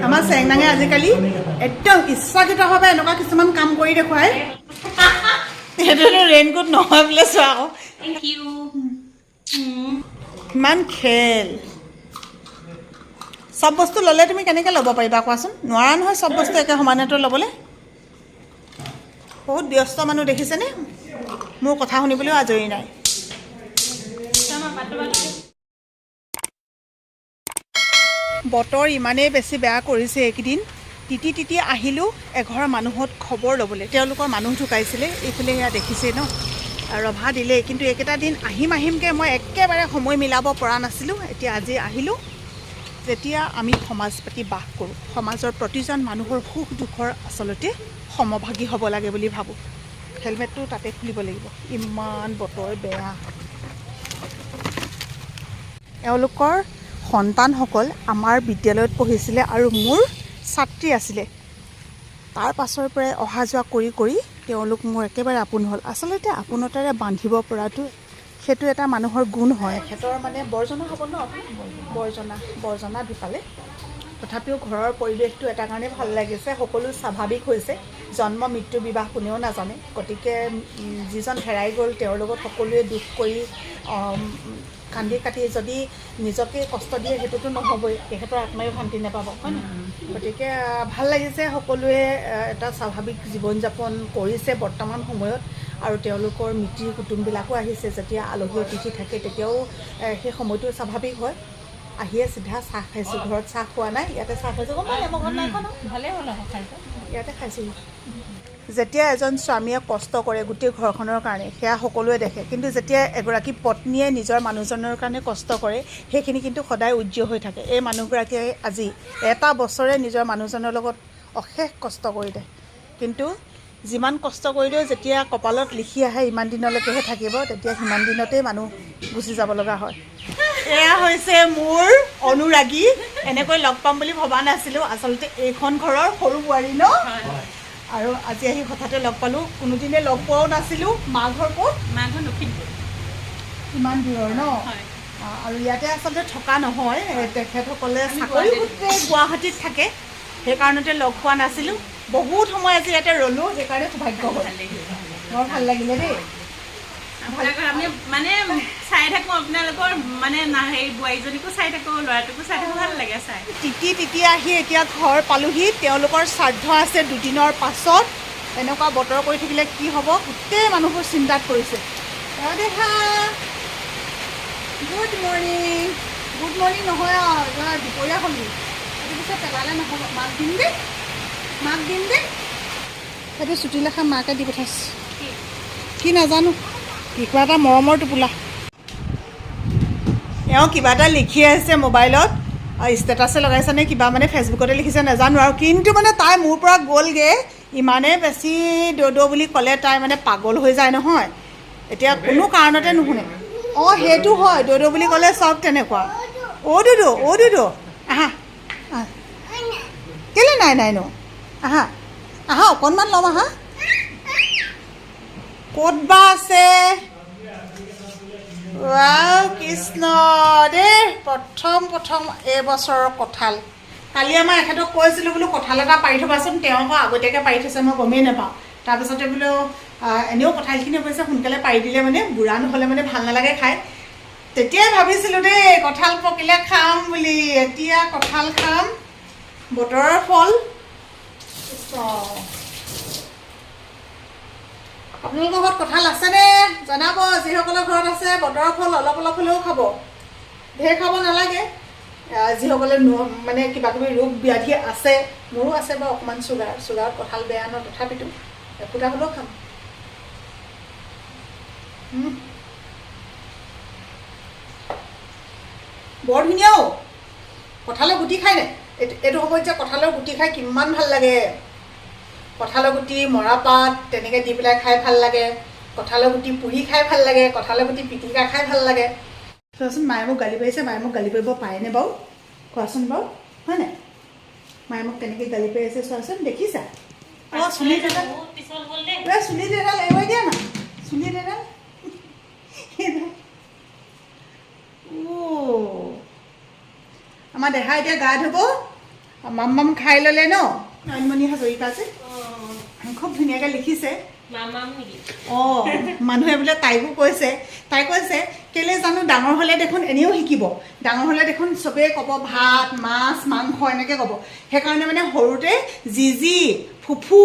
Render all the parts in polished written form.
আমাৰ চেংনাঙে আজিকালি একদম ইচ্ছাকৃতভাৱে এনেকুৱা কিছুমান কাম কৰি দেখুৱায় সেইটোতো ৰেইনকোট নহয় বোলে চোৱা আকৌ Thank you. ইমান খেল চব বস্তু ল'লে তুমি কেনেকৈ ল'ব পাৰিবা কোৱাচোন নোৱাৰা নহয় চব বস্তু একে সমানেতো ল'বলৈ বহুত ব্যস্ত মানুহ দেখিছেনে মোৰ কথা শুনিবলৈও আজৰি নাই বতৰ ইমানেই বেছি বেয়া কৰিছে এইকেইদিন তিতি তিতি আহিলোঁ এঘৰ মানুহত খবৰ ল'বলৈ তেওঁলোকৰ মানুহ ঢুকাইছিলে এইফালে সেয়া দেখিছেই ন ৰভা দিলেই কিন্তু এইকেইটা দিন আহিমকৈ মই একেবাৰে সময় মিলাব পৰা নাছিলোঁ এতিয়া আজি আহিলোঁ যেতিয়া আমি সমাজ পাতি বাস কৰোঁ সমাজৰ প্ৰতিজন মানুহৰ সুখ দুখৰ আচলতে সমভাগী হ'ব লাগে বুলি ভাবোঁ হেলমেটটো তাতে খুলিব লাগিব ইমান বতৰ বেয়া এওঁলোকৰ সন্তানসকল আমাৰ বিদ্যালয়ত পঢ়িছিলে আৰু মোৰ ছাত্ৰী আছিলে তাৰ পাছৰ পৰাই অহা যোৱা কৰি কৰি তেওঁলোক মোৰ একেবাৰে আপোন হ'ল আচলতে আপোনতাৰে বান্ধিব পৰাটো সেইটো এটা মানুহৰ গুণ হয় সিহঁতৰ মানে বৰ্জনা হ'ব ন বৰ্জনা ঢুকালে তথাপিও ঘৰৰ পৰিৱেশটো এটা কাৰণে ভাল লাগিছে সকলো স্বাভাৱিক হৈছে জন্ম মৃত্যু বিবাহ কোনেও নাজানে গতিকে যিজন হেৰাই গ'ল তেওঁৰ লগত সকলোৱে দুখ কৰি কান্দি কাটি যদি নিজকে কষ্ট দিয়ে সেইটোতো নহ'বই তেখেতৰ আত্মায়ো শান্তি নাপাব হয় নাই গতিকে ভাল লাগিছে সকলোৱে এটা স্বাভাৱিক জীৱন যাপন কৰিছে বৰ্তমান সময়ত আৰু তেওঁলোকৰ মিতিৰ কুটুমবিলাকো আহিছে যেতিয়া আলহী অতিথি থাকে তেতিয়াও সেই সময়টো স্বাভাৱিক হয় আহিয়ে চিধা চাহ খাইছোঁ ঘৰত চাহ খোৱা নাই ইয়াতে চাহ খাইছোঁ গম পালে মই ঘৰত নাই খোৱা ভালেই হ'ল আকৌ খাইছোঁ ইয়াতে খাইছোঁ যেতিয়া এজন স্বামীয়ে কষ্ট কৰে গোটেই ঘৰখনৰ কাৰণে সেয়া সকলোৱে দেখে কিন্তু যেতিয়া এগৰাকী পত্নীয়ে নিজৰ মানুহজনৰ কাৰণে কষ্ট কৰে সেইখিনি কিন্তু সদায় উজ্জ্বল হৈ থাকে এই মানুহগৰাকীয়ে আজি এটা বছৰে নিজৰ মানুহজনৰ লগত অশেষ কষ্ট কৰিলে কিন্তু যিমান কষ্ট কৰিলেও যেতিয়া কপালত লিখি আহে ইমান দিনলৈকেহে থাকিব তেতিয়া সিমান দিনতেই মানুহ গুচি যাব লগা হয় এয়া হৈছে মোৰ অনুৰাগী এনেকৈ লগ পাম বুলি ভবা নাছিলোঁ আচলতে এইখন ঘৰৰ সৰু বোৱাৰী ন আৰু আজি আহি হঠাতে লগ পালোঁ কোনোদিনে লগ পোৱাও নাছিলোঁ মা ঘৰ ক'ত মা ঘৰ লখিমপুৰ ইমান দূৰৰ ন আৰু ইয়াতে আচলতে থকা নহয় তেখেতসকলে চাকৰি সূত্ৰে গুৱাহাটীত থাকে সেইকাৰণতে লগ পোৱা নাছিলোঁ বহুত সময় আজি ইয়াতে ৰ'লোঁ সেইকাৰণে সৌভাগ্য হ'ল বৰ ভাল লাগিলে দেই আমি মানে চাই থাকোঁ আপোনালোকৰ মানে হেৰি বোৱাৰীজনীকো চাই থাকোঁ ল'ৰাটোকো চাই থাকোঁ ভাল লাগে চাই তিতি আহি এতিয়া ঘৰ পালোহি তেওঁলোকৰ শ্ৰাদ্ধ আছে দুদিনৰ পাছত এনেকুৱা বতৰ কৰি থাকিলে কি হ'ব গোটেই মানুহবোৰ চিন্তাত পৰিছে দেহা গুড মৰ্ণিং নহয় আৰু দুপৰীয়া হ'লি সেইটো পিছত পেলালে নহ'ব মাক দিম দে সেইটো চুটি লেখা মাকে দি পঠাইছে কি নাজানো কিবা এটা মৰমৰ টোপোলা এওঁ কিবা এটা লিখি আছে মোবাইলত ষ্টেটাছে লগাইছেনে কিবা মানে ফেচবুকতে লিখিছে নাজানো আৰু কিন্তু মানে তাই মোৰ পৰা গ'লগৈ ইমানেই বেছি দৌদ' বুলি ক'লে তাই মানে পাগল হৈ যায় নহয় এতিয়া কোনো কাৰণতে নুশুনে সেইটো হয় দৌদ' বুলি ক'লে চব তেনেকুৱা অ' দুদু আহা কেলৈ নাই নো আহা অকণমান ল'ম আহা ক'ত বা আছে কৃষ্ণ দেই প্ৰথম এইবছৰৰ কঁঠাল কালি আমাৰ এখেতক কৈছিলোঁ বোলো কঁঠাল এটা পাৰি থ'বাচোন তেওঁ আকৌ আগতীয়াকৈ পাৰি থৈছে মই গমেই নাপাওঁ তাৰপিছতে বোলো এনেও কঁঠালখিনি অৱশ্যে সোনকালে পাৰি দিলে মানে বুঢ়া নহ'লে মানে ভাল নালাগে খাই তেতিয়াই ভাবিছিলোঁ দেই কঁঠাল পকিলে খাম বুলি এতিয়া কঁঠাল খাম বতৰৰ ফল আপোনালোকৰ ঘৰত কঁঠাল আছেনে জনাব যিসকলৰ ঘৰত আছে বতৰৰ ফল অলপ হ'লেও খাব ঢেৰ খাব নালাগে যিসকলে মানে কিবা কিবি ৰোগ ব্যাধি আছে মোৰো আছে বাৰু অকণমান চুগাৰত কঁঠাল বেয়া ন তথাপিতো এফুটা হ'লেও খাম বৰ ধুনীয়াও কঁঠালৰ গুটি খাই নাই এইটো সময়ত যে কঁঠালৰ গুটি খাই কিমান ভাল লাগে কঁঠালৰ গুটি মৰাপাত তেনেকৈ দি পেলাই খাই ভাল লাগে কঁঠালৰ গুটি পুৰি খাই ভাল লাগে কঁঠালৰ গুটি পিটিকা খাই ভাল লাগে চোৱাচোন মায়ে মোক গালি পাৰিছে মায়ে মোক গালি পাৰিব পাৰেনে বাৰু কোৱাচোন বাৰু হয় নাই মায়ে মোক তেনেকৈ গালি পাৰি আছে চোৱাচোন দেখিছা চুলি এডাল এৰুৱাই দিয়া না চুলি এডাল আমাৰ দেহা এতিয়া গা ধুব মাম খাই ল'লে ন নয়নমণি হাজৰিকা যে খুব ধুনীয়াকৈ লিখিছে অঁ মানুহে বোলে তাইকো কৈছে কেলৈ জানো ডাঙৰ হ'লে দেখোন এনেও শিকিব ডাঙৰ হ'লে দেখোন চবেই ক'ব ভাত মাছ মাংস এনেকৈ ক'ব সেইকাৰণে মানে সৰুতে জিজি ফুফু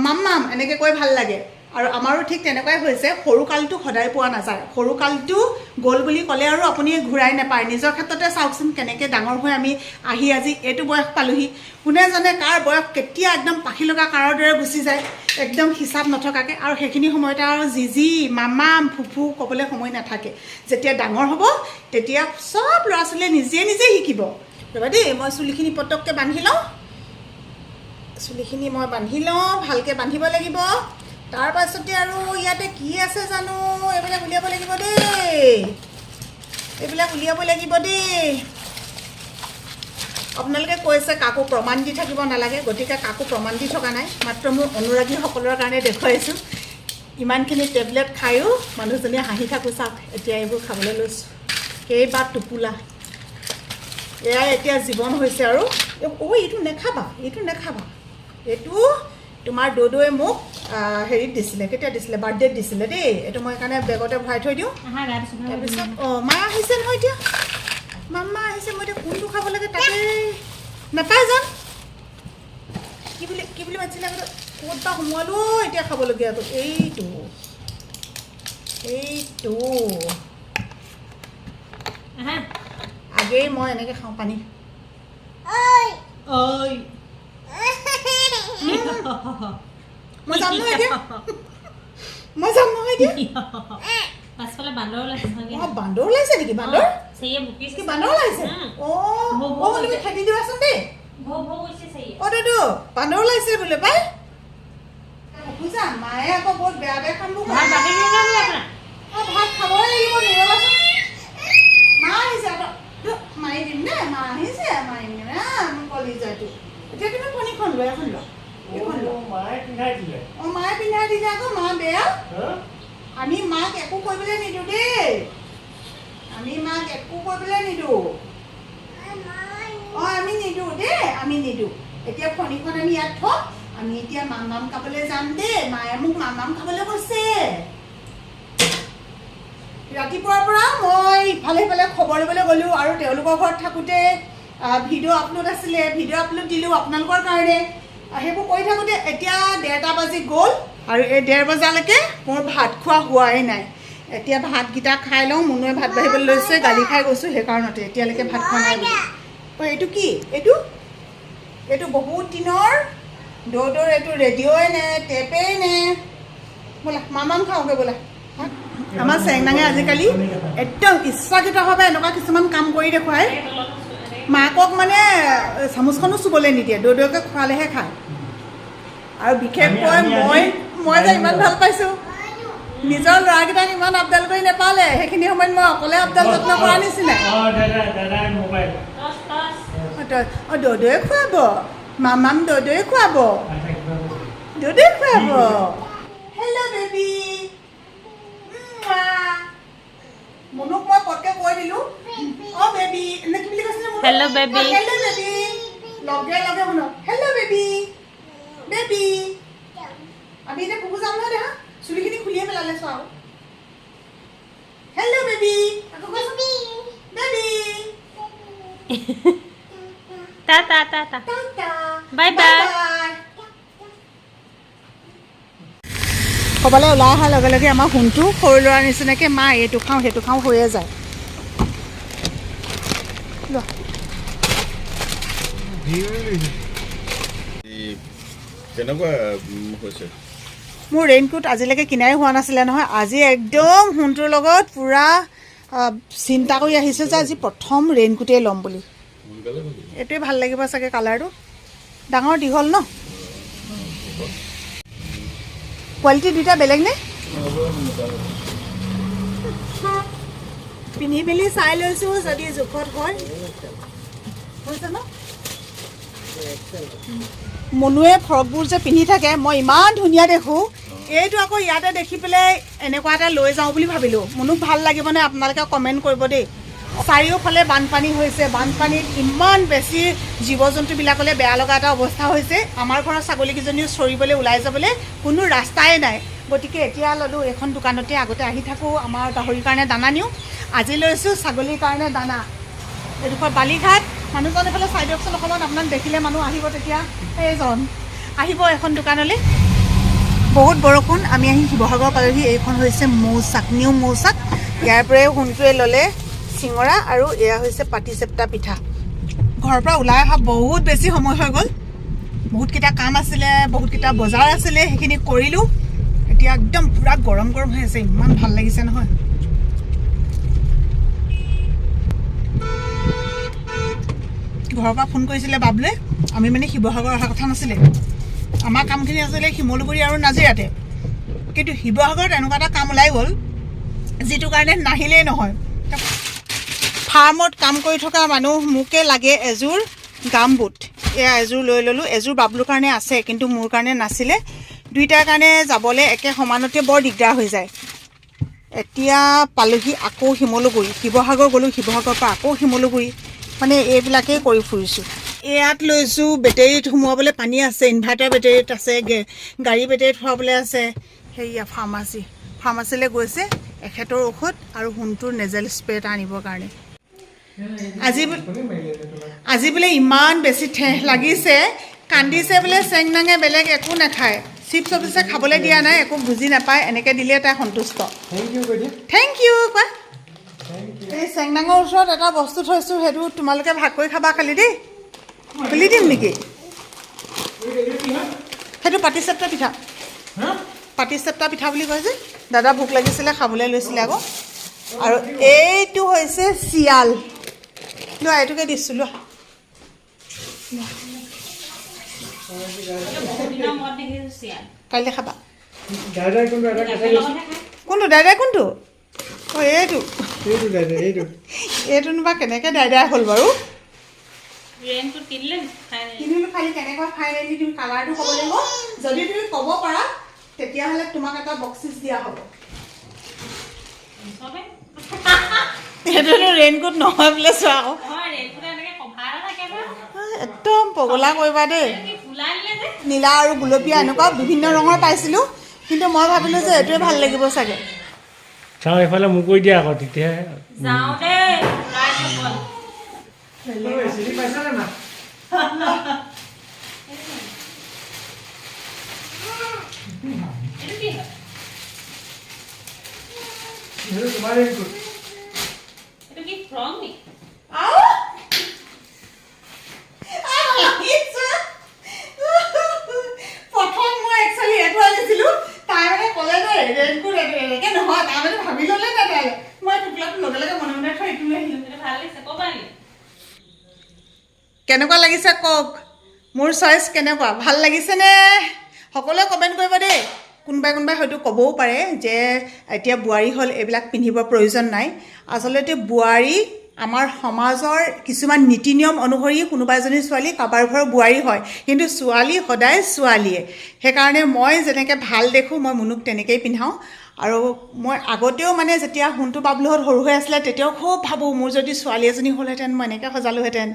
মাম এনেকৈ কৈ ভাল লাগে আৰু আমাৰো ঠিক তেনেকুৱাই হৈছে সৰুকালটো সদায় পোৱা নাযায় সৰুকালটো গ'ল বুলি ক'লে আৰু আপুনি ঘূৰাই নাপায় নিজৰ ক্ষেত্ৰতে চাওকচোন কেনেকৈ ডাঙৰ হৈ আমি আহি আজি এইটো বয়স পালোহি কোনে জানে কাৰ বয়স কেতিয়া একদম পাখি লগা কাৰৰ দৰে গুচি যায় একদম হিচাপ নথকাকৈ আৰু সেইখিনি সময়তে আৰু জিজি মামাম ফুফু ক'বলৈ সময় নাথাকে যেতিয়া ডাঙৰ হ'ব তেতিয়া চব ল'ৰা ছোৱালীয়ে নিজে শিকিব ৰ'বা দেই মই চুলিখিনি পটককৈ বান্ধি লওঁ চুলিখিনি মই বান্ধি লওঁ ভালকৈ বান্ধিব লাগিব তাৰ পাছতে আৰু ইয়াতে কি আছে জানো এইবিলাক উলিয়াব লাগিব দেই আপোনালোকে কৈছে কাকো প্ৰমাণ দি থাকিব নালাগে গতিকে কাকো প্ৰমাণ দি থকা নাই মাত্ৰ মোৰ অনুৰাগীসকলৰ কাৰণে দেখুৱাইছোঁ ইমানখিনি টেবলেট খায়ো মানুহজনীয়ে হাঁহি থাকোঁ চাওক এতিয়া এইবোৰ খাবলৈ লৈছোঁ কেইবা টোপোলা এয়াই এতিয়া জীৱন হৈছে আৰু এইটো নেখাবা এইটো তোমাৰ দৌদৌৱে মোক হেৰিত দিছিলে কেতিয়া দিছিলে বাৰ্থডেত দিছিলে দেই এইটো মই সেইকাৰণে বেগতে ভৰাই থৈ দিওঁ তাৰপিছত মায়ে আহিছে নহয় এতিয়া মামা আহিছে মই এতিয়া কোনটো খাব লাগে তাকে নাপায় যাম কি বুলি মাতিছিলে ক'ত বা সোমোৱালো এতিয়া খাবলগীয়া এইটো আগেই মই এনেকৈ খাওঁ পানী মই যাম নহয় এতিয়া পাছফালে বান্দৰ ওলাইছে বান্দৰ ওলাইছে নেকি বান্দৰ ওলাইছে তুমি খেদি দিবাচোন দেই দাদু বান্দৰ ওলাইছে বোলে পাই বুজা মায়ে আকৌ বহুত বেয়া কামবোৰ ভাত খাবই লাগিব নিৰবাচোন মা আহিছে মাৰি দিম নে মা আহিছে মাৰি দিম মোৰ কলিজাটো এতিয়া তুমি ফণীখন লৈ এখন লোৱা মায়ে পিন্ধাই দিলে আকৌ মা বেয়া আমি মাক একো কৰিবলৈ নিদিওঁ দেই আমি নিদিওঁ এতিয়া ফণীখন আমি ইয়াত থওঁ আমি এতিয়া মাম খাবলৈ যাম দেই মায়ে মোক মাম খাবলৈ কৈছে ৰাতিপুৱাৰ পৰা মই ইফালে সিফালে খবৰ ল'বলৈ গ'লোঁ আৰু তেওঁলোকৰ ঘৰত থাকোঁতে ভিডিঅ' আপলোড আছিলে ভিডিঅ' আপলোড দিলোঁ আপোনালোকৰ কাৰণে সেইবোৰ কৰি থাকোঁতে এতিয়া 1:30 বাজি গ'ল আৰু এই 1:30 বজালৈকে মোৰ ভাত খোৱা হোৱাই নাই এতিয়া ভাতকেইটা খাই লওঁ মুনুৱে ভাত বাঢ়িবলৈ লৈছে গালি খাই গৈছোঁ সেইকাৰণতে এতিয়ালৈকে ভাত খোৱা নাই বুলি এইটো কি এইটো বহুত দিনৰ দৌৰ এইটো ৰেডিঅ'ই নে টেপেই নে বোলা মাম খাওঁগৈ বোলা আমাৰ চেংনাঙে আজিকালি একদম ইচ্ছাকৃতভাৱে এনেকুৱা কিছুমান কাম কৰি দেখুৱায় মাকক মানে চামুচখনো চুবলৈ নিদিয়ে দৌৰকৈ খোৱালেহে খায় আৰু বিশেষকৈ মই যে ইমান ভাল পাইছোঁ নিজৰ ল'ৰাকেইটাক ইমান আপডাল কৰি নেপালে সেইখিনি সময়ত মই অকলে আপডাল যত্ন কৰা নিচিনা দৌদৌৱে খুৱাব মামাম দৌদৌৱে খুৱাব হেল্ল' বেবী মুনুক মই পটকৈ কৈ দিলোঁ বেবী এনে কি বুলি কৈছিলে হেল্ল' বেবী লগে শুনক হেল্ল' বেবী আমি এতিয়া পুকু যাম নহয় দেখা চুলিখিনি খুলিয়ে পেলালে চোৱা হেল্ল' বেবী বাই বাই ক'বলৈ ওলাই অহাৰ লগে লগে আমাৰ সোণটো সৰু ল'ৰাৰ নিচিনাকৈ মা এইটো খাওঁ সেইটো খাওঁ হৈয়ে যায় মোৰ ৰেইনকোট আজিলৈকে কিনাই হোৱা নাছিলে নহয় আজি একদম সোণটোৰ লগত পূৰা চিন্তা কৰি আহিছোঁ যে আজি প্ৰথম ৰেইনকোটেই ল'ম বুলি এইটোৱে ভাল লাগিব চাগে কালাৰটো ডাঙৰ দীঘল ন কোৱালিটি দুটা বেলেগ নে পিন্ধি মেলি চাই লৈছোঁ যদি জোখত হয় হৈছে ন মনুৱে ফ্ৰকবোৰ যে পিন্ধি থাকে মই ইমান ধুনীয়া দেখোঁ এইটো আকৌ ইয়াতে দেখি পেলাই এনেকুৱা এটা লৈ যাওঁ বুলি ভাবিলোঁ মনুক ভাল লাগিবনে আপোনালোকে কমেণ্ট কৰিব দেই চাৰিওফালে বানপানী হৈছে। বানপানীত ইমান বেছি জীৱ জন্তুবিলাকলৈ বেয়া লগা এটা অৱস্থা হৈছে। আমাৰ ঘৰৰ ছাগলীকেইজনীও চৰিবলৈ ওলাই যাবলৈ কোনো ৰাস্তাই নাই। গতিকে এতিয়া ল'লোঁ এখন দোকানতে, আগতে আহি থাকোঁ, আমাৰ গাহৰিৰ কাৰণে দানা নিওঁ। আজি লৈছোঁ ছাগলীৰ কাৰণে দানা। এডোখৰ বালিঘাট, মানুহজন এইফালে চাই দিয়কচোন অকণমান, আপোনাক দেখিলে মানুহ আহিব তেতিয়া। এইজন আহিব এখন দোকানলৈ। বহুত বৰষুণ। আমি আহি শিৱসাগৰ পালোহি। এইখন হৈছে মৌচাক, নিউ মৌচাক। ইয়াৰ পৰাই সোণটোৱে ল'লে চিঙৰা আৰু এয়া হৈছে পাটিচেপ্তা পিঠা। ঘৰৰ পৰা ওলাই অহা বহুত বেছি সময় হৈ গ'ল। বহুতকেইটা কাম আছিলে, বহুতকেইটা বজাৰ আছিলে, সেইখিনি কৰিলোঁ। এতিয়া একদম পূৰা গৰম গৰম হৈ আছে, ইমান ভাল লাগিছে নহয়। ঘৰৰ পৰা ফোন কৰিছিলে বাবুৱে। আমি মানে শিৱসাগৰ অহা কথা নাছিলে, আমাৰ কামখিনি আছিলে শিমলুগুৰি আৰু নাজিৰাতে। কিন্তু শিৱসাগৰত এনেকুৱা এটা কাম ওলাই গ'ল যিটো কাৰণে নাহিলেই নহয়। ফাৰ্মত কাম কৰি থকা মানুহ, মোকে লাগে এযোৰ গামবুট। এয়া এযোৰ লৈ ল'লোঁ। এযোৰ বাবলুৰ কাৰণে আছে, কিন্তু মোৰ কাৰণে নাছিলে। দুইটাৰ কাৰণে যাবলৈ একে সমানতে বৰ দিগদাৰ হৈ যায়। এতিয়া পালোহি আকৌ শিমলুগুৰি। শিৱসাগৰ গ'লোঁ, শিৱসাগৰৰ পৰা আকৌ শিমলুগুৰি, মানে এইবিলাকেই কৰি ফুৰিছোঁ। ইয়াত লৈছোঁ বেটেৰীত সোমোৱাবলৈ পানী আছে, ইনভাৰ্টাৰ বেটেৰীত আছে, গাড়ী বেটেৰীত ভৰাবলৈ আছে। সেয়া ফাৰ্মাচীলৈ গৈছে এখেতৰ ঔষধ আৰু সোণটোৰ নেজেল স্প্ৰে এটা আনিবৰ কাৰণে। আজি বোলে ইমান বেছি ঠেহ লাগিছে, কান্দিছে বোলে। চেংনাঙে বেলেগ একো নাখায়, চিপছ অফিচে খাবলৈ দিয়া নাই, একো বুজি নাপায়। এনেকৈ দিলে তাই সন্তুষ্ট। থেংক ইউ কোৱা। এই চেংনাঙৰ ওচৰত এটা বস্তু থৈছোঁ, সেইটো তোমালোকে ভাগ কৰি খাবা খালি দেই। খুলি দিম নেকি? সেইটো পাটিচেপ্তা পিঠা, পাটিচেপ্তা পিঠা বুলি কয় যে। দাদা ভোক লাগিছিলে, খাবলৈ লৈছিলে আকৌ। আৰু এইটো হৈছে চিয়াল। লোৱা, এইটোকে দিছোঁ, লোৱা। কাইলৈ খাবা। কোনটো দাদাই? কোনটো? অঁ এইটো। এইটোনো বা কেনেকৈ দাদাই হ'ল বাৰু? কিনিলোঁ, খালি কেনেকুৱা ফাইনেলি তুমি কালাৰটো ক'ব লাগিব। যদি তুমি ক'ব পাৰা তেতিয়াহ'লে তোমাক এটা বক্সিছ দিয়া হ'ব। সেইটোতো ৰেইনকোট নহয় বোলে, চোৱা আকৌ। একদম পগলা কৰিবা দেই। নীলা আৰু গুলপীয়া এনেকুৱা বিভিন্ন ৰঙৰ পাইছিলোঁ, কিন্তু মই ভাবিলোঁ যে এইটোৱে ভাল লাগিব চাগে। চাওঁ এইফালে মোক কৈ দিয়া আকৌ, তেতিয়াহে প্ৰথম মই একচুৱেলি এইটো আনিছিলোঁ, তাই মানে ক'লে যে ৰেইনকোট এনেকৈ নহয়, তাই মানে ভাবি ল'লে নাই তাই। মই টোপোলাটো লগে লগে মনে মনে থৈ এইটো লৈ আহিলোঁ। কেনেকুৱা লাগিছে কওক? মোৰ চইচ কেনেকুৱা? ভাল লাগিছেনে? সকলোৱে কমেণ্ট কৰিব দেই। কোনোবাই হয়তো ক'বও পাৰে যে এতিয়া বোৱাৰী হ'ল, এইবিলাক পিন্ধিব প্ৰয়োজন নাই। আচলতে বোৱাৰী আমাৰ সমাজৰ কিছুমান নীতি নিয়ম অনুসৰি কোনোবা এজনী ছোৱালী কাৰোবাৰ ঘৰৰ বোৱাৰী হয়, কিন্তু ছোৱালী সদায় ছোৱালীয়ে। সেইকাৰণে মই যেনেকৈ ভাল দেখোঁ, মই মুনুক তেনেকৈয়ে পিন্ধাওঁ। আৰু মই আগতেও মানে যেতিয়া সোণটো বাবলুহঁত সৰু হৈ আছিলে, তেতিয়াও খুব ভাবোঁ মোৰ যদি ছোৱালী এজনী হ'লহেঁতেন, মই এনেকৈ সজালোহেঁতেন।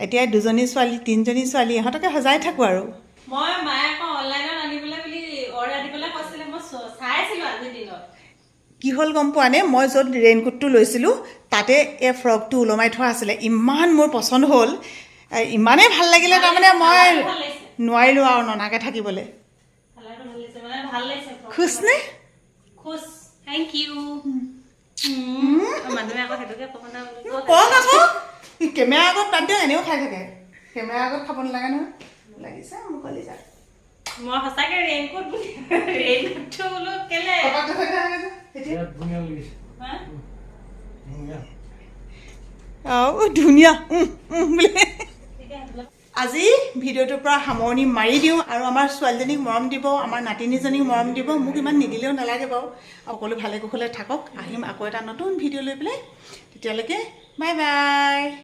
এতিয়া দুজনী ছোৱালী, তিনিজনী ছোৱালী, ইহঁতকে সজাই থাকোঁ আৰু। মই মায়ে আকৌ অনলাইনত আনিবলৈ বুলি অৰ্ডাৰ দিবলৈ কৈছিলে, মই চাইছিলোঁ আজিৰ দিনত। কি হ'ল গম পোৱা নে? মই য'ত ৰেইনকোটটো লৈছিলোঁ তাতে এই ফ্ৰকটো ওলমাই থোৱা আছিলে। ইমান মোৰ পচন্দ হ'ল, ইমানেই ভাল লাগিলে, তাৰমানে মই নোৱাৰিলোঁ আৰু ননাকৈ থাকিবলৈ। খুচ নে? খুচ। Thank you. মানুহে আকৌ সেইটোকে কওক আকৌ, কেমেৰা আগত বাদ দিয়ক, এনেও খাই থাকে। কেমেৰা আগত খাব নালাগে নহয়। লাগিছে মোক কলি যায়। মই সঁচাকৈ ৰেইনকোট বুলি ৰেইনকোটটো বোলো কেলে ধুনীয়া বোলে। আজি ভিডিঅ'টোৰ পৰা সামৰণি মাৰি দিওঁ। আৰু আমাৰ ছোৱালীজনীক মৰম দিব, আমাৰ নাতিনীজনীক মৰম দিব। মোক ইমান নিদিলেও নালাগে বাৰু। সকলো ভালে কুশলে থাকক। আহিম আকৌ এটা নতুন ভিডিঅ' লৈ পেলাই। তেতিয়ালৈকে বাই বাই।